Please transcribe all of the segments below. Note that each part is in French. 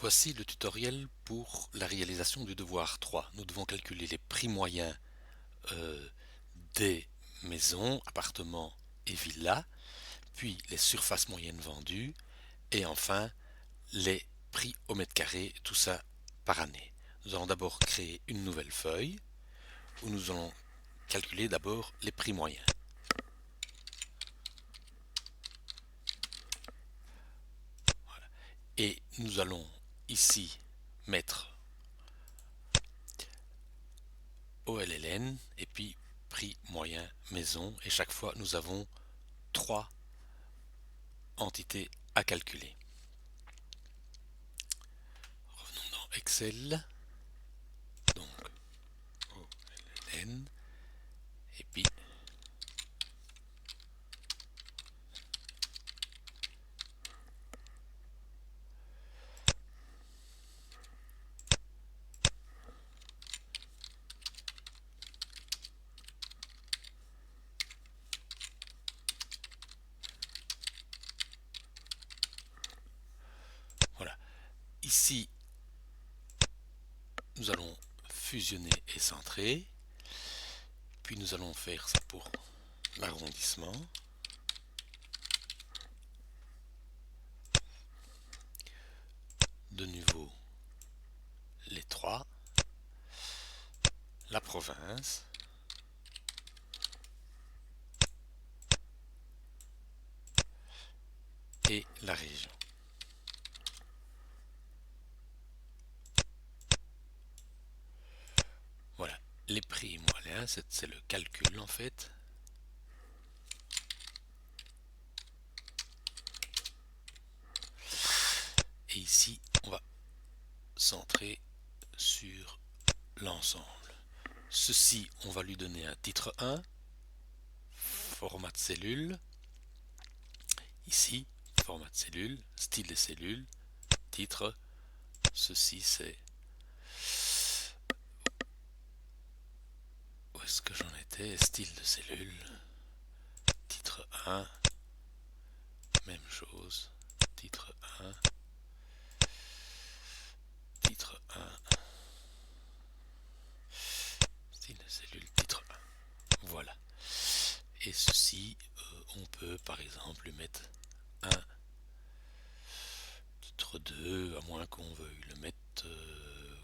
Voici le tutoriel pour la réalisation du devoir 3. Nous devons calculer les prix moyens des maisons, appartements et villas, puis les surfaces moyennes vendues et enfin les prix au mètre carré, tout ça par année. Nous allons d'abord créer une nouvelle feuille où nous allons calculer d'abord les prix moyens. Voilà. Et nous allons ici mettre OLLN et puis prix moyen maison, et chaque fois nous avons trois entités à calculer. Revenons dans Excel, donc OLLN et puis voilà. Ici nous allons fusionner et centrer, puis nous allons faire ça pour l'arrondissement. De nouveau les trois, la province, et la région. Voilà, les prix moyens, c'est le calcul en fait. Et ici, on va centrer sur l'ensemble. Ceci, on va lui donner un titre 1, format de cellule. Ici, format de cellule, style de cellule, titre. Ceci, c'est... Où est-ce que j'en étais? Style de cellule, titre 1, même chose, titre 1, titre 1, style de cellule, titre 1. Voilà. Et ceci, on peut par exemple lui mettre un titre 2, à moins qu'on veuille le mettre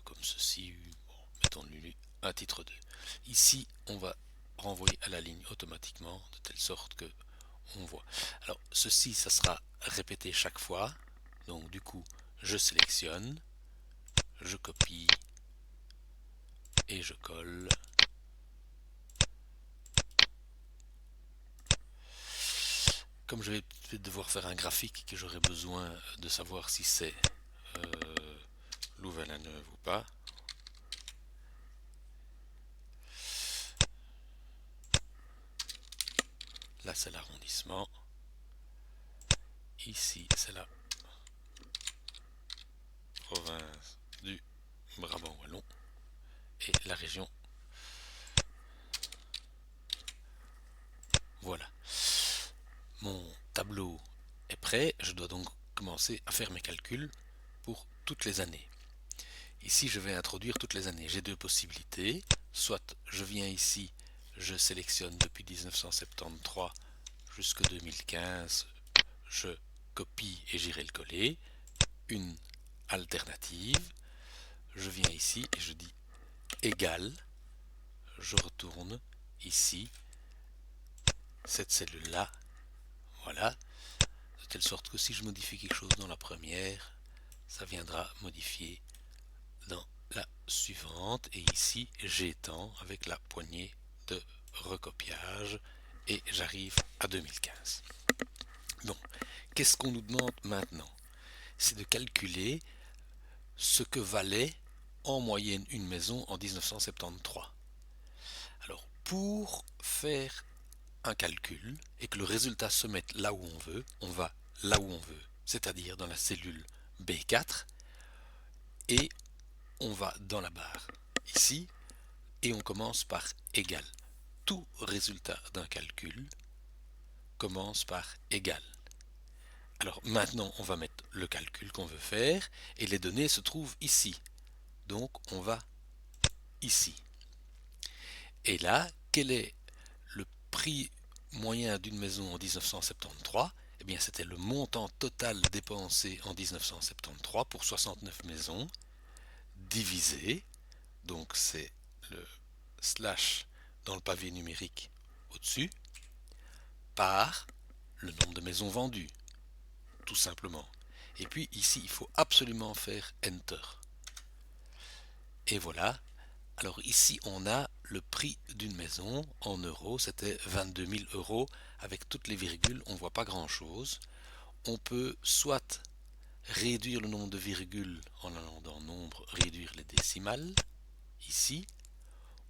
comme ceci. Bon, mettons-lui un titre 2. Ici, on va renvoyer à la ligne automatiquement, de telle sorte que on voit. Alors, ceci, ça sera répété chaque fois. Donc, du coup, je sélectionne, je copie et je colle. Comme je vais devoir faire un graphique, que j'aurai besoin de savoir si c'est Louvain-la-Neuve ou pas. Là, c'est l'arrondissement. Ici, c'est la province du Brabant Wallon et la région. Voilà. Mon tableau est prêt. Je dois donc commencer à faire mes calculs pour toutes les années. Ici, je vais introduire toutes les années. J'ai deux possibilités. Soit je viens ici, je sélectionne depuis 1973 jusqu'à 2015, je copie et j'irai le coller. Une alternative, je viens ici et je dis égal, je retourne ici cette cellule-là, voilà, de telle sorte que si je modifie quelque chose dans la première, ça viendra modifier dans la suivante, et ici j'étends avec la poignée de recopiage et j'arrive à 2015. Donc, qu'est-ce qu'on nous demande maintenant? C'est de calculer ce que valait en moyenne une maison en 1973. Alors, pour faire un calcul et que le résultat se mette là où on veut, on va là où on veut, c'est-à-dire dans la cellule B4, et on va dans la barre ici, et on commence par égal. Tout résultat d'un calcul commence par égal. Alors maintenant, on va mettre le calcul qu'on veut faire et les données se trouvent ici. Donc on va ici. Et là, quel est le prix moyen d'une maison en 1973? Eh bien, c'était le montant total dépensé en 1973 pour 69 maisons, divisé, donc c'est le slash dans le pavé numérique au-dessus, par le nombre de maisons vendues, tout simplement. Et puis ici, il faut absolument faire Enter. Et voilà. Alors ici, on a le prix d'une maison en euros. C'était 22 000 euros. Avec toutes les virgules, on ne voit pas grand-chose. On peut soit réduire le nombre de virgules en allant dans nombre, réduire les décimales, ici.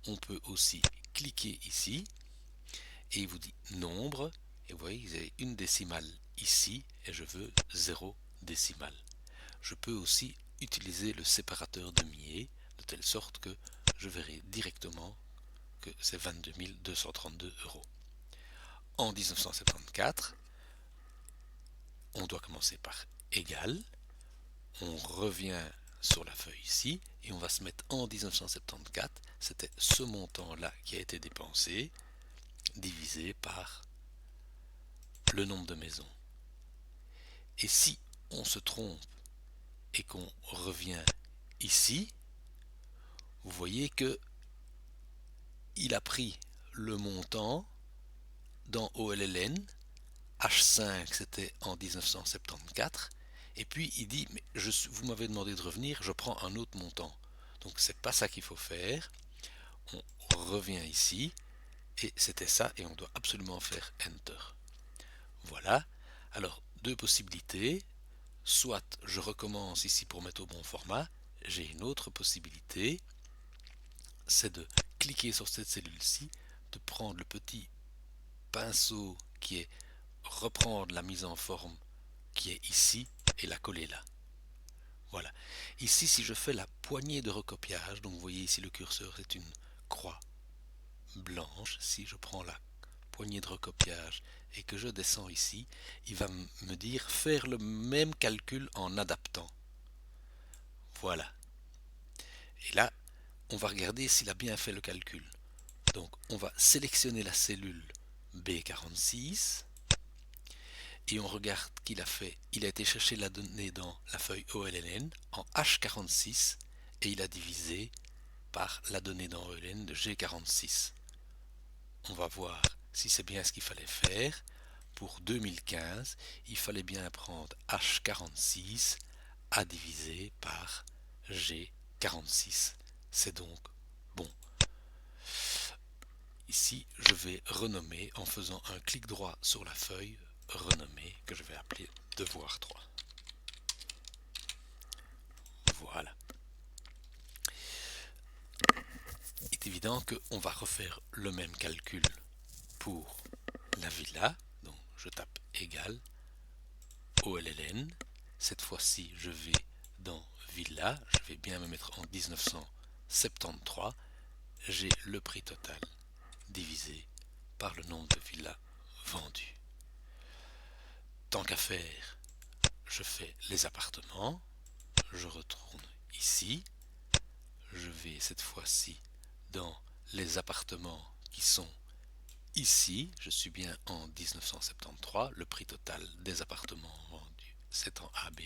On peut aussi cliquer ici et il vous dit nombre. Et vous voyez, vous avez une décimale ici et je veux 0 décimale. Je peux aussi utiliser le séparateur de Millet de telle sorte que je verrai directement que c'est 22 232 euros. En 1974, on doit commencer par égal. On revient sur la feuille ici et on va se mettre en 1974. C'était ce montant-là qui a été dépensé divisé par le nombre de maisons. Et si on se trompe et qu'on revient ici, vous voyez que il a pris le montant dans OLLN, H5 c'était en 1974, et puis il dit mais vous m'avez demandé de revenir, je prends un autre montant. Donc c'est pas ça qu'il faut faire. On revient ici et c'était ça et on doit absolument faire Enter. Voilà. Alors deux possibilités. Soit je recommence ici pour mettre au bon format. J'ai une autre possibilité, c'est de cliquer sur cette cellule-ci, de prendre le petit pinceau qui est reprendre la mise en forme qui est ici et la coller là. Voilà. Ici, si je fais la poignée de recopiage, donc vous voyez ici le curseur, c'est une croix blanche. Si je prends la poignée de recopiage et que je descends ici, il va me dire faire le même calcul en adaptant. Voilà. Et là, on va regarder s'il a bien fait le calcul. Donc, on va sélectionner la cellule B46 et on regarde qu'il a fait. Il a été chercher la donnée dans la feuille OLLN en H46 et il a divisé par la donnée dans OLLN de G46. On va voir si c'est bien ce qu'il fallait faire. Pour 2015, il fallait bien prendre H46 à diviser par G46. C'est donc bon. Ici, je vais renommer en faisant un clic droit sur la feuille, renommer, que je vais appeler devoir 3. Voilà. Il est évident qu'on va refaire le même calcul pour la villa. Donc, je tape égal OLLN. Cette fois-ci, je vais dans villa. Je vais bien me mettre en 1973. J'ai le prix total divisé par le nombre de villas vendues. Tant qu'à faire, je fais les appartements. Je retourne ici. Je vais cette fois-ci dans les appartements qui sont ici. Je suis bien en 1973. Le prix total des appartements vendus, c'est en AB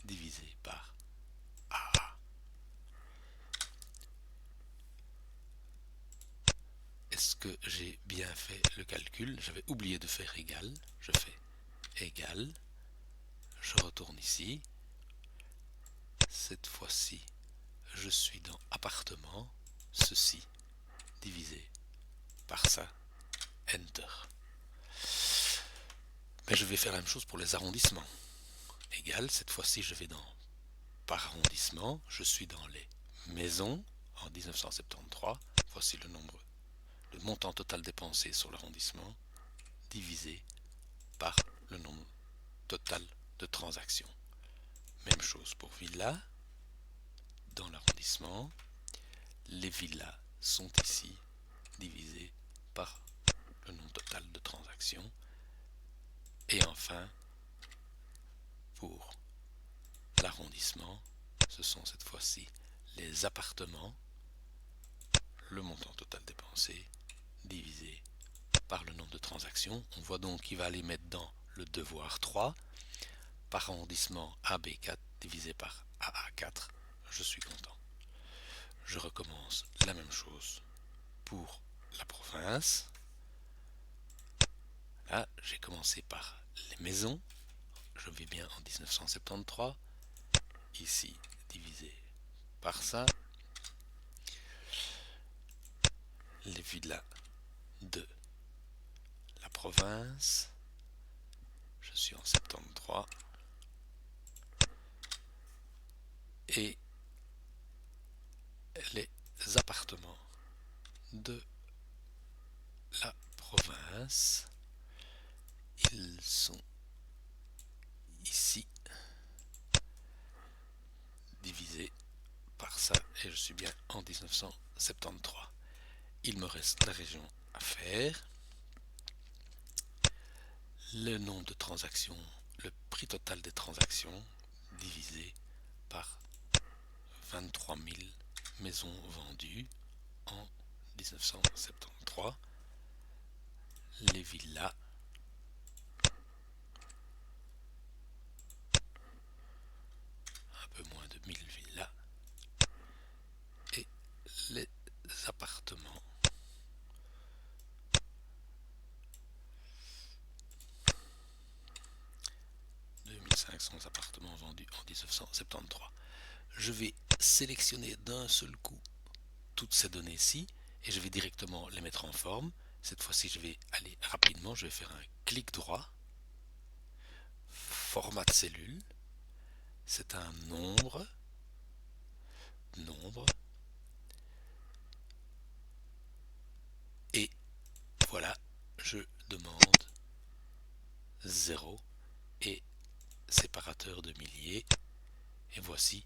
divisé par AA. Est-ce que j'ai bien fait le calcul? J'avais oublié de faire égal. Je fais égal. Je retourne ici. Cette fois-ci, je suis dans appartement. Ceci divisé par ça. Enter. Mais je vais faire la même chose pour les arrondissements. Égal, cette fois-ci je vais dans par arrondissement, je suis dans les maisons en 1973. Voici le montant total dépensé sur l'arrondissement divisé par le nombre total de transactions. Même chose pour villa. Dans l'arrondissement, les villas sont ici divisées par le nombre total de transactions. Et enfin, pour l'arrondissement, ce sont cette fois-ci les appartements, le montant total dépensé divisé par le nombre de transactions. On voit donc qu'il va aller mettre dans le devoir 3 par arrondissement AB4 divisé par AA4. Je suis content. Je recommence la même chose pour la province. Là, j'ai commencé par les maisons. Je vais bien en 1973. Ici, divisé par ça. Les villas de la province. Je suis en 73. Et les appartements de la province, ils sont ici divisés par ça et je suis bien en 1973. Il me reste la région à faire, le nombre de transactions, le prix total des transactions divisé par 23 000 maisons vendues en 1973. Les villas, un peu moins de 1000 villas, et les appartements, 2500 appartements vendus en 1973. Je vais sélectionner d'un seul coup toutes ces données-ci et je vais directement les mettre en forme. Cette fois-ci, je vais aller rapidement, je vais faire un clic droit, format de cellule, c'est un nombre, et voilà, je demande 0 et séparateur de milliers, et voici,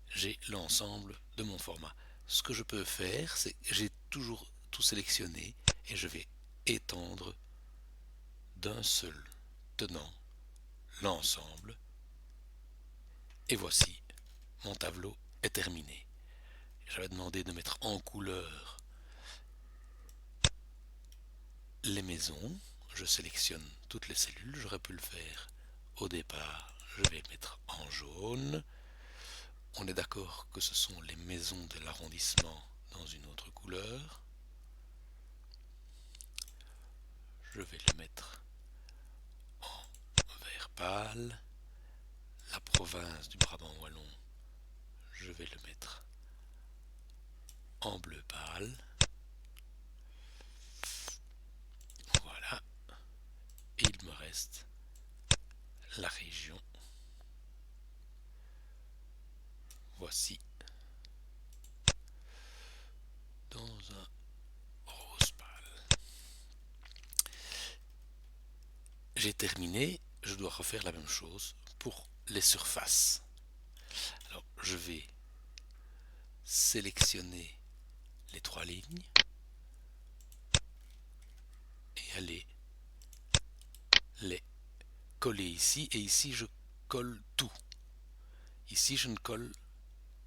j'ai l'ensemble de mon format. Ce que je peux faire, c'est que j'ai toujours tout sélectionné et je vais étendre d'un seul tenant l'ensemble. Et voici, mon tableau est terminé. J'avais demandé de mettre en couleur les maisons. Je sélectionne toutes les cellules. J'aurais pu le faire au départ. Je vais mettre en jaune. On est d'accord que ce sont les maisons de l'arrondissement dans une autre couleur. Je vais le mettre en vert pâle. La province du Brabant wallon, je vais le mettre en bleu pâle. Voilà. Et il me reste la région. Voici. Dans un rose pâle. J'ai terminé. Je dois refaire la même chose pour les surfaces. Alors, je vais sélectionner les trois lignes et aller les coller ici. Et ici, je colle tout. Ici, je ne colle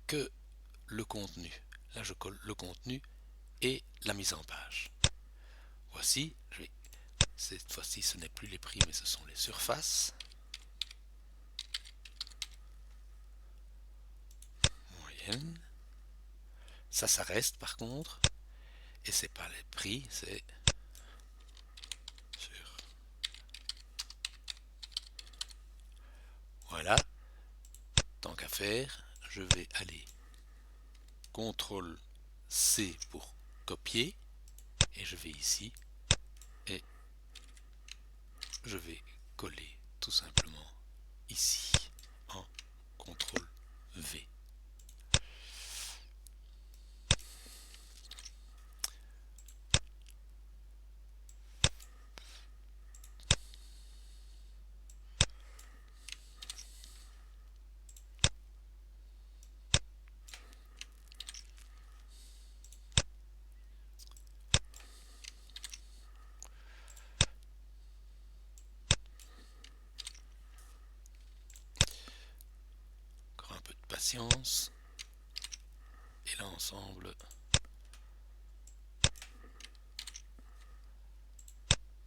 que le contenu. Là, je colle le contenu et la mise en page. Voici, cette fois-ci, ce n'est plus les prix, mais ce sont les surfaces. Moyenne. Ça reste par contre. Et c'est pas les prix, c'est sur. Voilà. Tant qu'à faire, je vais aller CTRL C pour copier. Et je vais ici. Et je vais coller tout simplement ici en CTRL V. patience et l'ensemble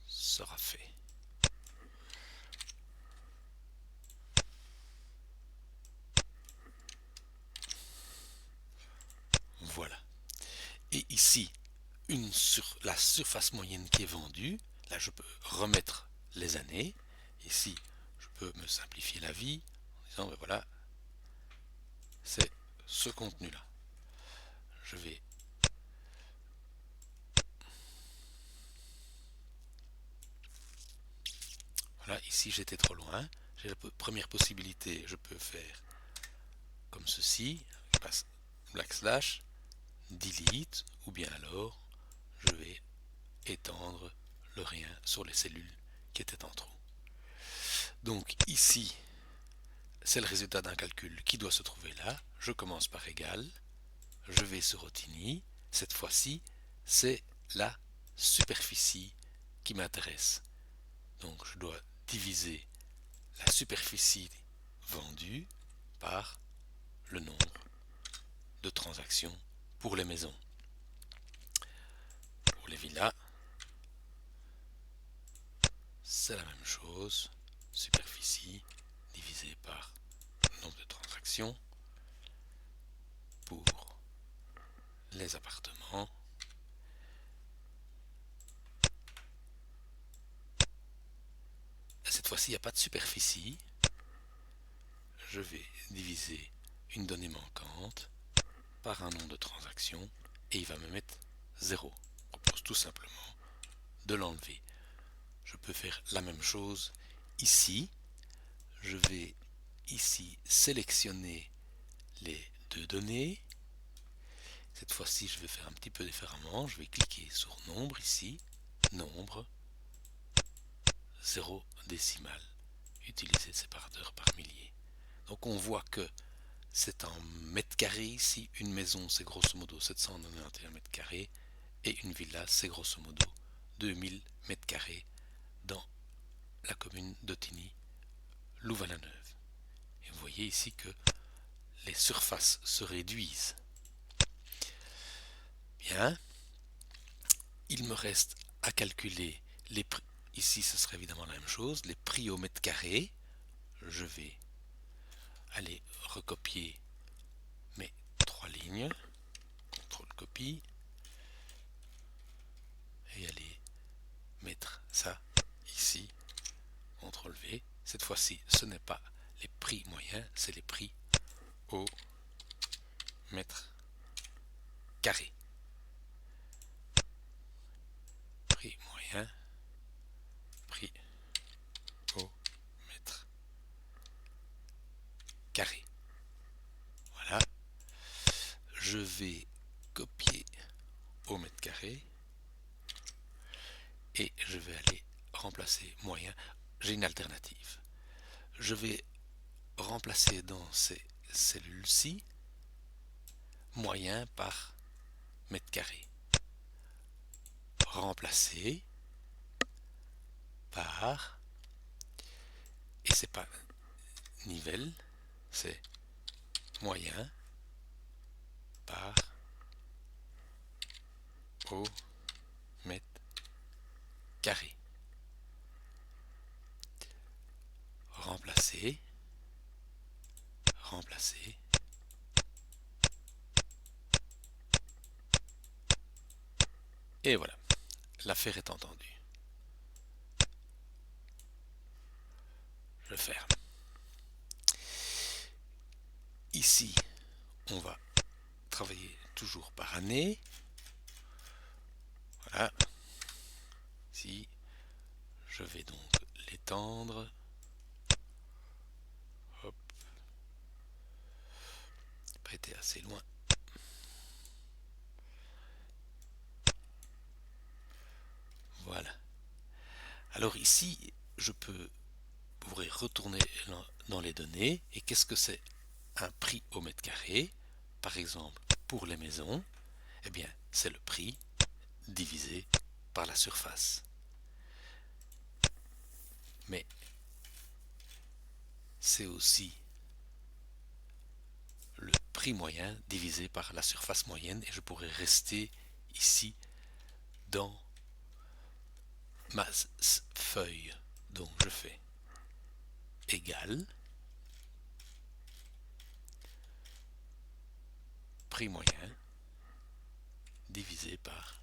sera fait. Voilà. Et ici, la surface moyenne qui est vendue, là je peux remettre les années. Ici, je peux me simplifier la vie en disant, ben voilà, c'est ce contenu-là. Je vais voilà, ici j'étais trop loin. J'ai la première possibilité, je peux faire comme ceci, je passe backslash, delete, ou bien alors je vais étendre le rien sur les cellules qui étaient en trop. Donc ici, c'est le résultat d'un calcul qui doit se trouver là. Je commence par égal, je vais sur Rotini. Cette fois-ci, c'est la superficie qui m'intéresse. Donc je dois diviser la superficie vendue par le nombre de transactions pour les maisons. Pour les villas, c'est la même chose. Superficie divisée par le nombre de transactions. Pour les appartements, cette fois-ci, il n'y a pas de superficie. Je vais diviser une donnée manquante par un nombre de transactions et il va me mettre 0. Je propose tout simplement de l'enlever. Je peux faire la même chose ici. Je vais ici sélectionner les deux données. Cette fois-ci, je vais faire un petit peu différemment. Je vais cliquer sur nombre ici. Nombre 0 décimal. Utiliser séparateur par millier. Donc on voit que c'est en mètres carrés ici. Une maison, c'est grosso modo 791 mètres carrés. Et une villa, c'est grosso modo 2000 mètres carrés dans la commune d'Ottigny, Louvain-la-Neuve. Et vous voyez ici que les surfaces se réduisent. Bien. Il me reste à calculer les prix. Ici, ce serait évidemment la même chose. Les prix au mètre carré. Je vais aller recopier mes 3 lignes. CTRL copie. Et aller mettre ça ici. CTRL V. Cette fois-ci, ce n'est pas les prix moyens, c'est les prix au mètre carré. Prix moyen, prix au mètre carré. Voilà. Je vais copier au mètre carré et je vais aller remplacer moyen. J'ai une alternative. Je vais remplacer dans ces cellules-ci moyen par mètre carré. Remplacer par, et c'est pas nivelle, c'est moyen par au mètre carré. Remplacer, remplacer. Et voilà, l'affaire est entendue. Je ferme. Ici, on va travailler toujours par année. Voilà. Ici, je vais donc l'étendre. Hop. Pas été assez loin. Voilà. Alors ici, je pourrais retourner dans les données. Et qu'est-ce que c'est un prix au mètre carré? Par exemple, pour les maisons, eh bien, c'est le prix divisé par la surface. Mais c'est aussi prix moyen divisé par la surface moyenne et je pourrais rester ici dans ma feuille. Donc je fais égal prix moyen divisé par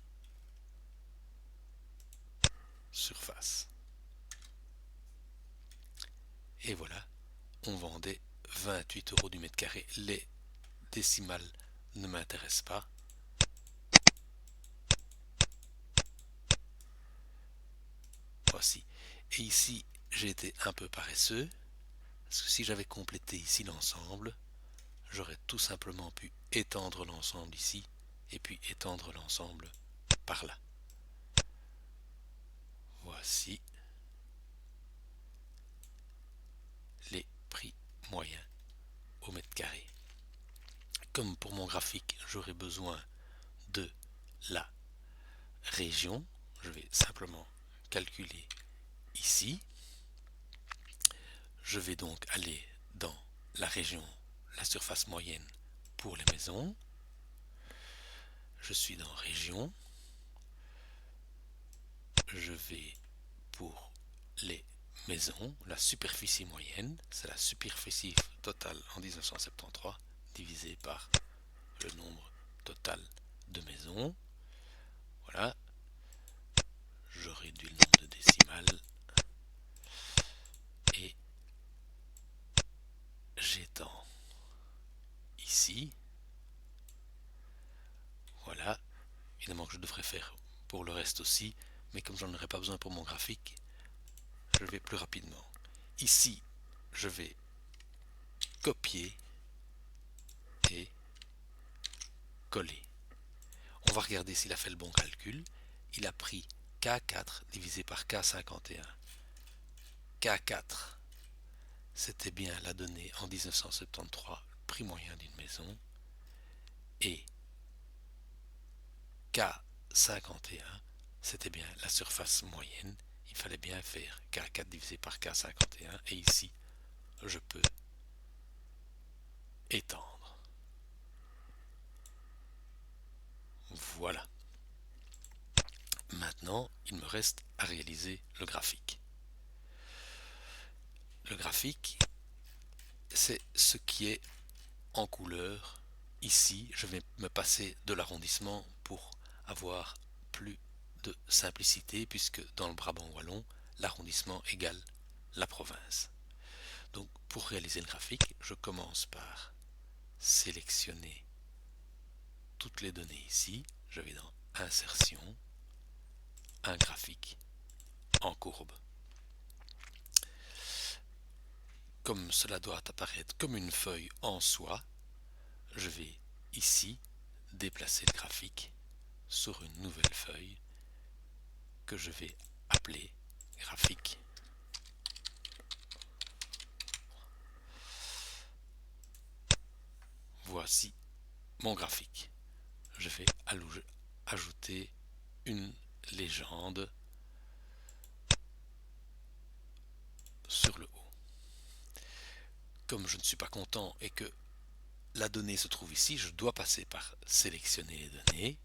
surface. Et voilà, on vendait 28 euros du mètre carré. Les décimales ne m'intéressent pas. Voici. Et ici, j'ai été un peu paresseux, parce que si j'avais complété ici l'ensemble, j'aurais tout simplement pu étendre l'ensemble ici, et puis étendre l'ensemble par là. Voici les prix moyens au mètre carré. Comme pour mon graphique, j'aurai besoin de la région. Je vais simplement calculer ici. Je vais donc aller dans la région, la surface moyenne pour les maisons. Je suis dans région. Je vais pour les maisons, la superficie moyenne, c'est la superficie totale en 1973 divisé par le nombre total de maisons. Voilà. Je réduis le nombre de décimales et j'étends ici. Voilà. Évidemment que je devrais faire pour le reste aussi, mais comme j'en aurai pas besoin pour mon graphique, je vais plus rapidement. Ici, je vais copier et coller. On va regarder s'il a fait le bon calcul. Il a pris K4 divisé par K51. K4, c'était bien la donnée en 1973, prix moyen d'une maison. Et K51, c'était bien la surface moyenne. Il fallait bien faire K4 divisé par K51. Et ici, je peux étendre. Voilà. Maintenant, il me reste à réaliser le graphique. Le graphique, c'est ce qui est en couleur. Ici, je vais me passer de l'arrondissement pour avoir plus de simplicité, puisque dans le Brabant wallon, l'arrondissement égale la province. Donc, pour réaliser le graphique, je commence par sélectionner toutes les données ici. Je vais dans Insertion, un graphique en courbe. Comme cela doit apparaître comme une feuille en soi, je vais ici déplacer le graphique sur une nouvelle feuille que je vais appeler graphique. Voici mon graphique. Je vais ajouter une légende sur le haut. Comme je ne suis pas content et que la donnée se trouve ici, je dois passer par sélectionner les données,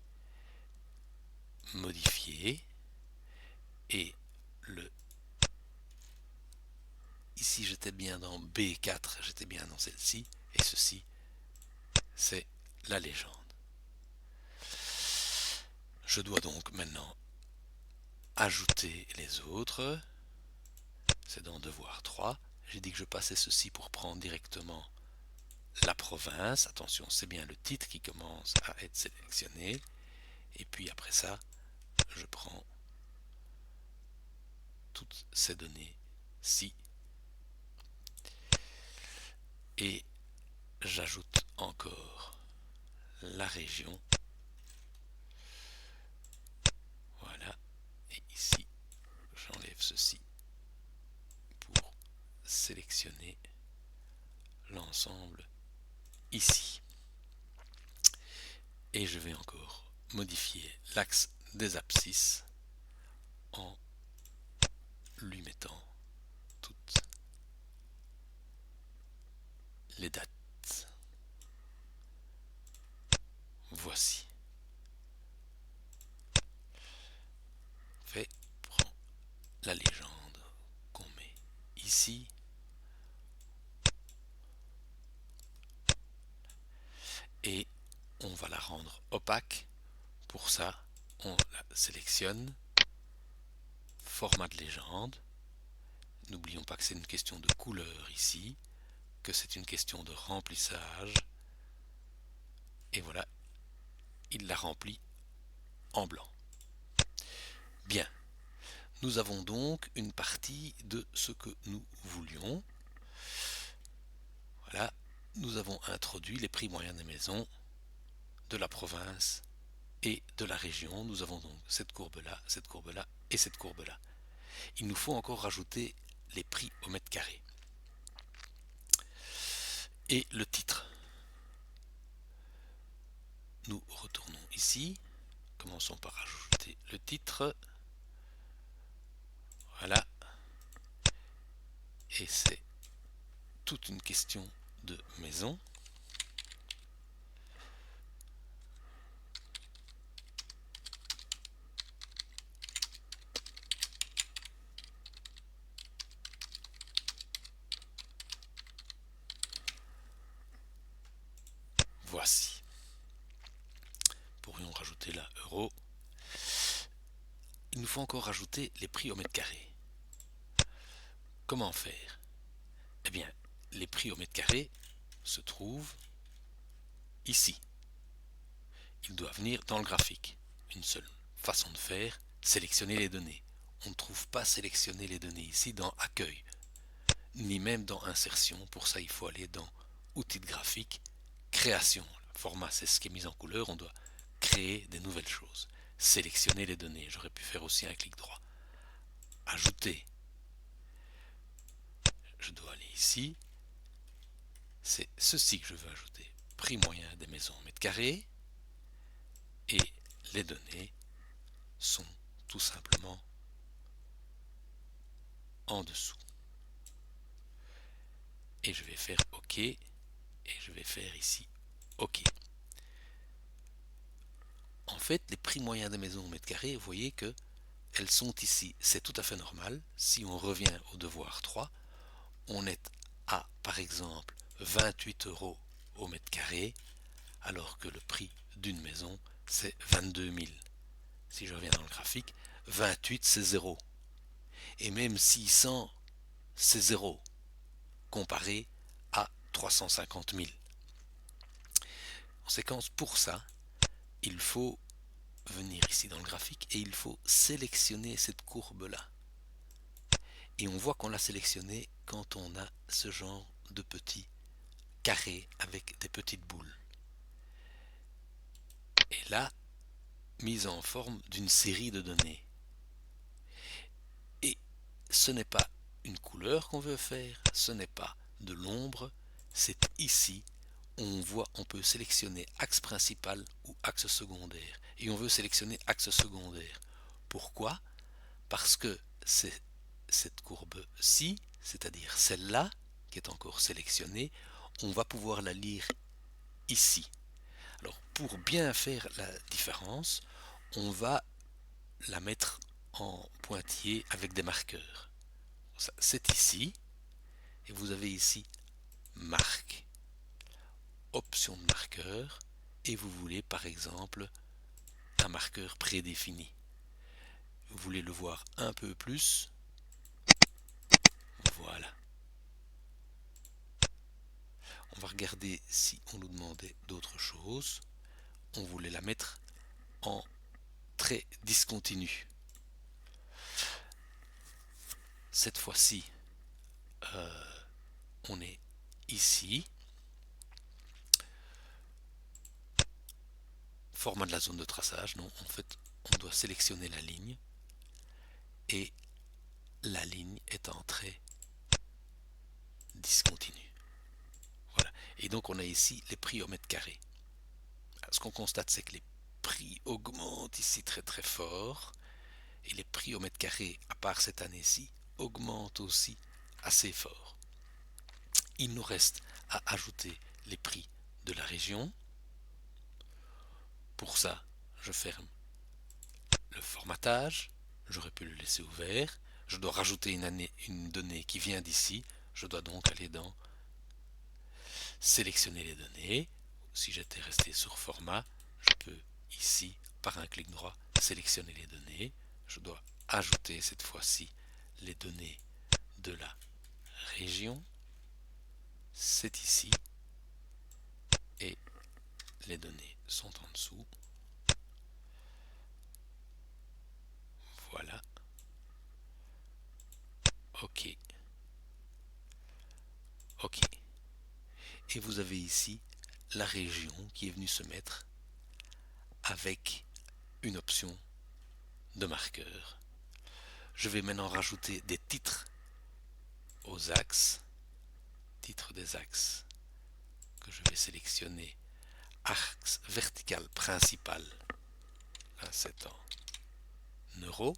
modifier, et ici j'étais bien dans B4, j'étais bien dans celle-ci, et ceci c'est la légende. Je dois donc maintenant ajouter les autres. C'est dans devoir 3. J'ai dit que je passais ceci pour prendre directement la province. Attention, c'est bien le titre qui commence à être sélectionné. Et puis après ça, je prends toutes ces données-ci. Et j'ajoute encore la région. Voilà. Et ici, j'enlève ceci pour sélectionner l'ensemble ici. Et je vais encore modifier l'axe des abscisses en lui mettant toutes les dates. voici. Fait, prends la légende qu'on met ici. Et on va la rendre opaque. Pour ça, on la sélectionne. Format de légende. N'oublions pas que c'est une question de couleur ici, que c'est une question de remplissage. Et voilà, il la remplit en blanc. Bien, nous avons donc une partie de ce que nous voulions. Voilà, nous avons introduit les prix moyens des maisons de la province et de la région. Nous avons donc cette courbe-là et cette courbe-là. Il nous faut encore rajouter les prix au mètre carré. Et le titre. Nous retournons ici. Commençons par ajouter le titre. Voilà. Et c'est toute une question de maison. Voici. Pourrions rajouter là euro. Il nous faut encore rajouter les prix au mètre carré. Comment faire? Eh bien, les prix au mètre carré se trouvent ici. Il doit venir dans le graphique. Une seule façon de faire, sélectionner les données. On ne trouve pas sélectionner les données ici dans Accueil, ni même dans Insertion. Pour ça, il faut aller dans Outils de graphique, Création. Le format, c'est ce qui est mis en couleur. On doit créer des nouvelles choses. Sélectionner les données. J'aurais pu faire aussi un clic droit. Ajouter. Je dois aller ici. C'est ceci que je veux ajouter. Prix moyen des maisons au mètre carré. Et les données sont tout simplement en dessous. Et je vais faire OK. Et je vais faire ici OK. En fait, les prix moyens des maisons au mètre carré, vous voyez que elles sont ici. C'est tout à fait normal. Si on revient au devoir 3, on est à, par exemple, 28 euros au mètre carré, alors que le prix d'une maison, c'est 22 000. Si je reviens dans le graphique, 28 c'est 0. Et même 600 c'est 0, comparé à 350 000. En conséquence, pour ça, il faut venir ici dans le graphique et il faut sélectionner cette courbe-là. Et on voit qu'on l'a sélectionné quand on a ce genre de petits carrés avec des petites boules. Et là, mise en forme d'une série de données. Et ce n'est pas une couleur qu'on veut faire, ce n'est pas de l'ombre, c'est ici. On peut sélectionner axe principal ou axe secondaire. Et on veut sélectionner axe secondaire. Pourquoi? Parce que c'est cette courbe-ci, c'est-à-dire celle-là, qui est encore sélectionnée, on va pouvoir la lire ici. Alors, pour bien faire la différence, on va la mettre en pointillé avec des marqueurs. C'est ici, et vous avez ici marque, option de marqueur, et vous voulez par exemple un marqueur prédéfini. Vous voulez le voir un peu plus, voilà. On va regarder si on nous demandait d'autres choses. On voulait la mettre en trait discontinu. Cette fois-ci, on est ici. Format de la zone de traçage. Non, en fait, on doit sélectionner la ligne. Et la ligne est en trait discontinu. Voilà. Et donc, on a ici les prix au mètre carré. Ce qu'on constate, c'est que les prix augmentent ici très très fort. Et les prix au mètre carré, à part cette année-ci, augmentent aussi assez fort. Il nous reste à ajouter les prix de la région. Pour ça, je ferme le formatage. J'aurais pu le laisser ouvert. Je dois rajouter une donnée qui vient d'ici. Je dois donc aller dans sélectionner les données. Si j'étais resté sur format, je peux ici, par un clic droit, sélectionner les données. Je dois ajouter cette fois-ci les données de la région. C'est ici. Et les données sont en dessous. Voilà. OK. OK. Et vous avez ici la région qui est venue se mettre avec une option de marqueur. Je vais maintenant rajouter des titres aux axes. Titre des axes que je vais sélectionner. Axe vertical principal. Là, c'est en euros.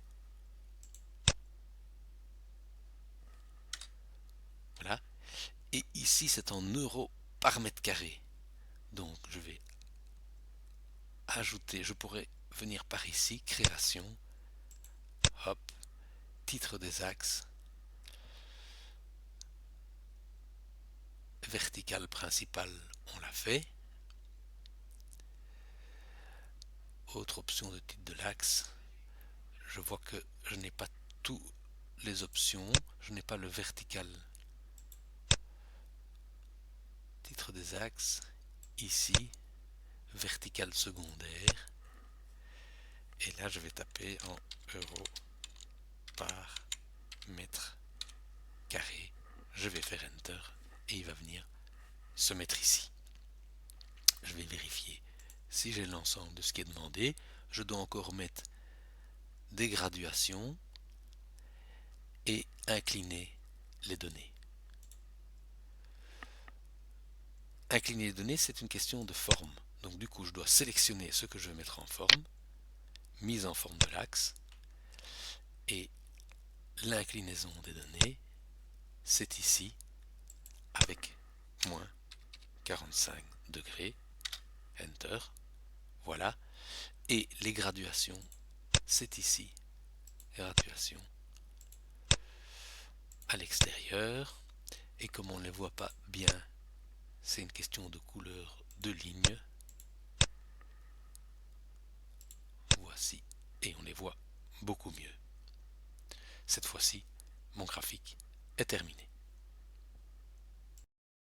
Voilà. Et ici, c'est en euros par mètre carré. Donc, je vais ajouter, je pourrais venir par ici, création, hop, titre des axes, vertical principal, on l'a fait. Autre option de titre de l'axe, je vois que je n'ai pas toutes les options, je n'ai pas le vertical. Titre des axes, ici, vertical secondaire, et là je vais taper en euros par mètre carré. Je vais faire Enter et il va venir se mettre ici. Je vais vérifier si j'ai l'ensemble de ce qui est demandé. Je dois encore mettre des graduations et incliner les données. Incliner les données, c'est une question de forme. Donc du coup, je dois sélectionner ce que je veux mettre en forme, mise en forme de l'axe, et l'inclinaison des données, c'est ici, avec moins 45 degrés, Enter, voilà, et les graduations, c'est ici, graduation à l'extérieur, et comme on ne les voit pas bien, c'est une question de couleur de ligne, voici, et on les voit beaucoup mieux. Cette fois-ci, mon graphique est terminé.